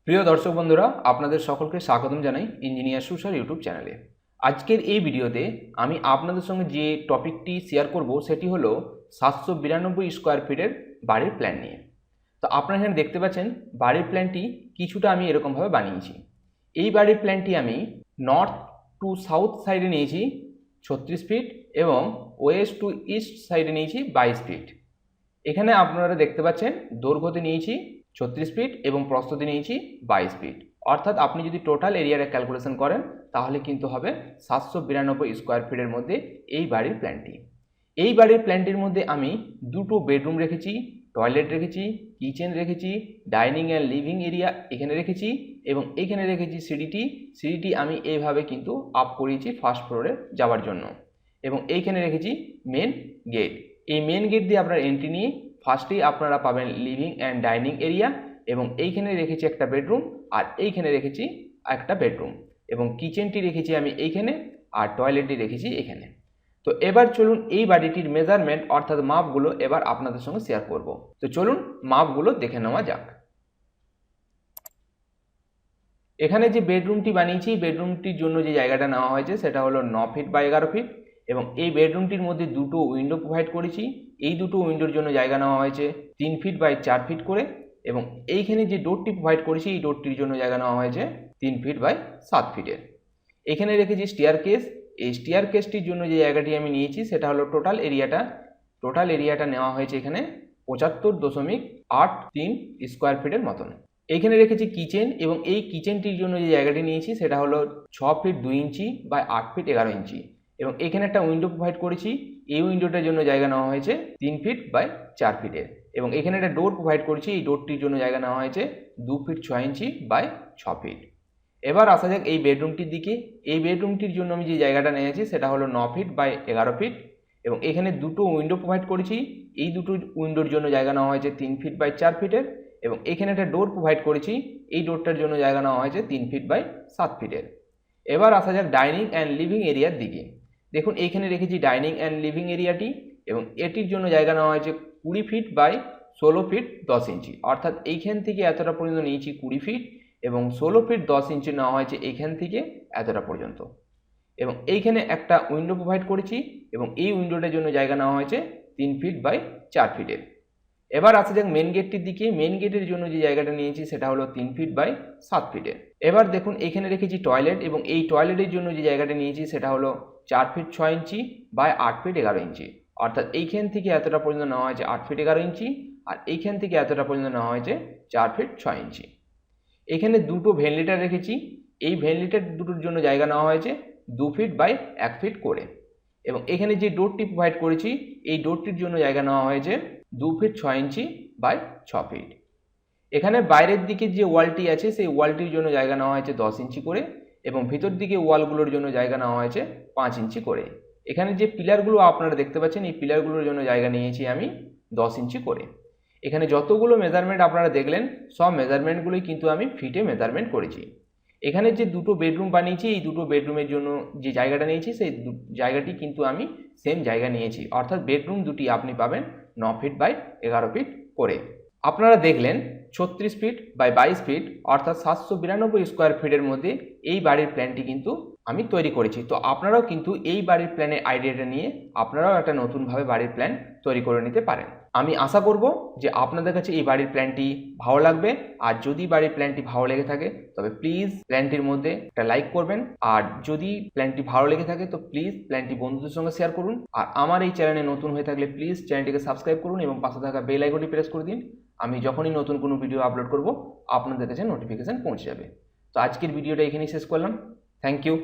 প্রিয় দর্শক বন্ধুরা, আপনাদের সকলকে স্বাগতম জানাই ইঞ্জিনিয়ার সুশার ইউটিউব চ্যানেলে। আজকের এই ভিডিওতে আমি আপনাদের সঙ্গে যে টপিকটি শেয়ার করব সেটি হলো 792 স্কোয়ার ফিটের বাড়ির প্ল্যান নিয়ে। তো আপনারা এখানে দেখতে পাচ্ছেন বাড়ির প্ল্যানটি কিছুটা আমি এরকমভাবে বানিয়েছি। এই বাড়ির প্ল্যানটি আমি নর্থ টু সাউথ সাইডে নিয়েছি 36 ফিট এবং ওয়েস্ট টু ইস্ট সাইডে নিয়েছি 22 ফিট। এখানে আপনারা দেখতে পাচ্ছেন দৈর্ঘ্যতে নিয়েছি 36 ফিট এবং প্রস্থতে নিয়েছি 22 ফিট। অর্থাৎ আপনি যদি টোটাল এরিয়াটা ক্যালকুলেশন করেন তাহলে কিন্তু হবে 792 স্কোয়ার ফিটের মধ্যে এই বাড়ির প্ল্যানটি। এই বাড়ির প্ল্যানটির মধ্যে আমি দুটো বেডরুম রেখেছি, টয়লেট রেখেছি, কিচেন রেখেছি, ডাইনিং অ্যান্ড লিভিং এরিয়া এখানে রেখেছি এবং এখানে রেখেছি সিঁড়িটি আমি এইভাবে কিন্তু আপ করিয়েছি ফার্স্ট ফ্লোরে যাওয়ার জন্য এবং এইখানে রেখেছি মেন গেট। এই মেন গেট দিয়ে আপনারা এন্ট্রি নিয়ে ফার্স্টেই আপনারা পাবেন লিভিং অ্যান্ড ডাইনিং এরিয়া এবং এইখানে রেখেছি একটা বেডরুম আর এইখানে রেখেছি একটা বেডরুম এবং কিচেনটি রেখেছি আমি এইখানে আর টয়লেটটি রেখেছি এখানে। তো এবার চলুন এই বাড়িটির মেজারমেন্ট অর্থাৎ মাপগুলো এবার আপনাদের সঙ্গে শেয়ার করব। তো চলুন মাপগুলো দেখে নেওয়া যাক। এখানে যে বেডরুমটি বানিয়েছি বেডরুমটির জন্য যে জায়গাটা নেওয়া হয়েছে সেটা হলো 9 ফিট বাই 11 ফিট এবং এই বেডরুমটির মধ্যে দুটো উইন্ডো প্রোভাইড করেছি। এই দুটো উইন্ডোর জন্য জায়গা নেওয়া হয়েছে 3 ফিট বাই 4 ফিট করে এবং এইখানে যে ডোরটি প্রোভাইড করেছি এই ডোরটির জন্য জায়গা নেওয়া হয়েছে 3 ফিট বাই 7 ফিটের। এখানে রেখেছি স্টেয়ারকেস। এই স্টেয়ারকেসটির জন্য যে জায়গাটি আমি নিয়েছি সেটা হলো টোটাল এরিয়াটা নেওয়া হয়েছে এখানে 75.83 স্কোয়ার ফিটের মতন। এইখানে রেখেছি কিচেন এবং এই কিচেনটির জন্য যে জায়গাটি নিয়েছি সেটা হলো 6 ফিট 2 ইঞ্চি বাই 8 ফিট 11 ইঞ্চি এবং এখানে একটা উইন্ডো প্রোভাইড করেছি। এই উইন্ডোটার জন্য জায়গা নেওয়া হয়েছে 3 ফিট বাই 4 ফিটের এবং এখানে একটা ডোর প্রোভাইড করেছি। এই ডোরটির জন্য জায়গা নেওয়া হয়েছে 2 ফিট 6 ইঞ্চি বাই 6 ফিট। এবার আসা যাক এই বেডরুমটির দিকে। এই বেডরুমটির জন্য আমি যে জায়গাটা নিয়েছি সেটা হলো 9 ফিট বাই 11 ফিট এবং এখানে দুটো উইন্ডো প্রোভাইড করেছি। এই দুটো উইন্ডোর জন্য জায়গা নেওয়া হয়েছে 3 ফিট বাই 4 ফিটের এবং এখানে একটা ডোর প্রোভাইড করেছি। এই ডোরটার জন্য জায়গা নেওয়া হয়েছে 3 ফিট বাই 7 ফিটের। এবার আসা যাক ডাইনিং অ্যান্ড লিভিং এরিয়ার দিকে। দেখুন এইখানে রেখেছি ডাইনিং অ্যান্ড লিভিং এরিয়াটি এবং এটির জন্য জায়গা নেওয়া হয়েছে 20 ফিট বাই 16 ফিট 10 ইঞ্চি। অর্থাৎ এইখান থেকে এতটা পর্যন্ত নিয়েছি 20 ফিট এবং 16 ফিট 10 ইঞ্চি নেওয়া হয়েছে এইখান থেকে এতটা পর্যন্ত এবং এইখানে একটা উইন্ডো প্রোভাইড করেছি এবং এই উইন্ডোটার জন্য জায়গা নেওয়া হয়েছে 3 ফিট বাই 4 ফিটের। এবার আসা যাক মেন গেটটির দিকে। মেন গেটের জন্য যে জায়গাটা নিয়েছি সেটা হলো 3 ফিট বাই 7 ফিটের। এবার দেখুন এখানে রেখেছি টয়লেট এবং এই টয়লেটের জন্য যে জায়গাটা নিয়েছি সেটা হলো 4 ফিট 6 ইঞ্চি বাই 8 ফিট 11 ইঞ্চি। অর্থাৎ এইখান থেকে এতটা পর্যন্ত নেওয়া হয়েছে 8 ফিট 11 ইঞ্চি আর এইখান থেকে এতটা পর্যন্ত নেওয়া হয়েছে 4 ফিট 6 ইঞ্চি। এখানে দুটো ভেন্টিলেটর রেখেছি। এই ভেন্টিলেটর দুটোর জন্য জায়গা নেওয়া হয়েছে 2 ফিট বাই 1 ফিট করে এবং এখানে যে ডোরটি প্রোভাইড করেছি এই ডোরটির জন্য জায়গা নেওয়া হয়েছে 2 ফিট 6 ইঞ্চি বাই 6 ফিট। এখানে বাইরের দিকে যে ওয়ালটি আছে সেই ওয়ালটির জন্য জায়গা নেওয়া হয়েছে 10 ইঞ্চি করে এবং ভিতর দিকে ওয়ালগুলোর জন্য জায়গা নেওয়া হয়েছে 5 ইঞ্চি করে। এখানে যে পিলারগুলো আপনারা দেখতে পাচ্ছেন এই পিলারগুলোর জন্য জায়গা নিয়েছি আমি 10 ইঞ্চি করে। এখানে যতগুলো মেজারমেন্ট আপনারা দেখলেন সব মেজারমেন্টগুলোই কিন্তু আমি ফিটে মেজারমেন্ট করেছি। এখানে যে দুটো বেডরুম বানিয়েছি এই দুটো বেডরুমের জন্য যে জায়গাটা নিয়েছি সেই জায়গাটি কিন্তু আমি সেম জায়গা নিয়েছি। অর্থাৎ বেডরুম দুটি আপনি পাবেন 9 ফিট বাই 11 ফিট করে। আপনারা দেখলেন 36 ফিট বাই 22 ফিট অর্থাৎ 792 স্কোয়ার ফিটের মধ্যে এই বাড়ির প্ল্যানটি কিন্তু আমি তৈরি করেছি। তো আপনারাও কিন্তু এই বাড়ির প্ল্যানের আইডিয়াটা নিয়ে আপনারাও একটা নতুনভাবে বাড়ির প্ল্যান তৈরি করে নিতে পারেন। আমি আশা করব যে আপনাদের কাছে এই বাড়ির প্ল্যানটি ভালো লাগবে আর যদি বাড়ির প্ল্যানটি ভালো লেগে থাকে তবে প্লিজ প্ল্যানটির মধ্যে একটা লাইক করবেন আর যদি প্ল্যানটি ভালো লেগে থাকে তো প্লিজ প্ল্যানটি বন্ধুদের সঙ্গে শেয়ার করুন আর আমার এই চ্যানেলে নতুন হয়ে থাকলে প্লিজ চ্যানেলটিকে সাবস্ক্রাইব করুন এবং পাশে থাকা বেল আইকনটি প্রেস করে দিন। আমি যখনই নতুন কোনো ভিডিও আপলোড করব আপনাদের কাছে নোটিফিকেশন পৌঁছে যাবে। তো আজকের ভিডিওটা এখানেই শেষ করলাম। Thank you.